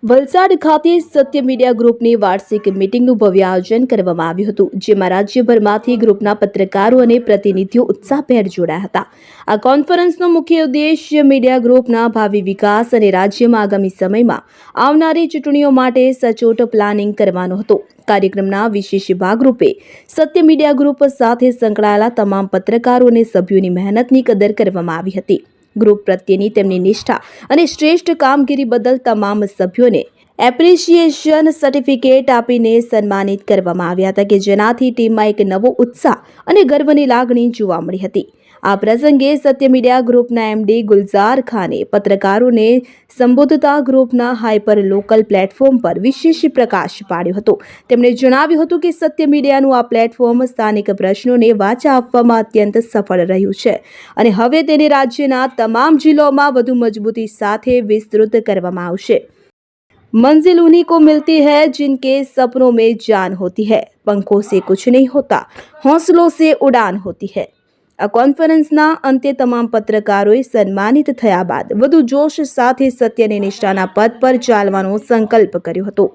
વલસાડ ખાતે સત્ય મીડિયા ગ્રુપની વાર્ષિક મીટિંગનું ભવ્ય આયોજન કરવામાં આવ્યું હતું, જેમાં રાજ્યભરમાંથી ગ્રુપના પત્રકારો અને પ્રતિનિધિઓ ઉત્સાહભેર જોડાયા હતા. આ કોન્ફરન્સનો મુખ્ય ઉદ્દેશ્ય મીડિયા ગ્રુપના ભાવિ વિકાસ અને રાજ્યમાં આગામી સમયમાં આવનારી ચૂંટણીઓ માટે સચોટ પ્લાનિંગ કરવાનો હતો. કાર્યક્રમના વિશેષ ભાગરૂપે સત્ય મીડિયા ગ્રુપ સાથે સંકળાયેલા તમામ પત્રકારો અને સભ્યોની મહેનતની કદર કરવામાં આવી હતી. ગ્રુપ પ્રત્યેની તેમની નિષ્ઠા અને શ્રેષ્ઠ કામગીરી બદલ તમામ સભ્યોને એપ્રિશિએશન સર્ટિફિકેટ આપીને સન્માનિત કરવામાં આવ્યા હતા, કે જેનાથી ટીમમાં એક નવો ઉત્સાહ અને ગર્વની લાગણી જોવા મળી હતી. આ પ્રસંગે સત્ય મીડિયા ગ્રુપના એમડી ગુલઝાર ખાને પત્રકારોને સંબોધતા ગ્રુપના હાઇપર લોકલ પ્લેટફોર્મ પર વિશેષ પ્રકાશ પાડ્યો હતો. તેમણે જણાવ્યું હતું કે સત્ય મીડિયાનું આ પ્લેટફોર્મ સ્થાનિક પ્રશ્નોને વાચા આપવામાં અત્યંત સફળ રહ્યું છે અને હવે તેને રાજ્યના તમામ જિલ્લાઓમાં વધુ મજબૂતી સાથે વિસ્તૃત કરવામાં આવશે. मंजिल उन्हीं को मिलती है जिनके सपनों में जान होती है, पंखों से कुछ नहीं होता, हौसलों से उड़ान होती है. આ કોન્ફરન્સના અંતે તમામ પત્રકારોએ સન્માનિત થયા બાદ વધુ જોશ સાથે સત્ય અને નિષ્ઠાના પથ પર ચાલવાનો સંકલ્પ કર્યો હતો.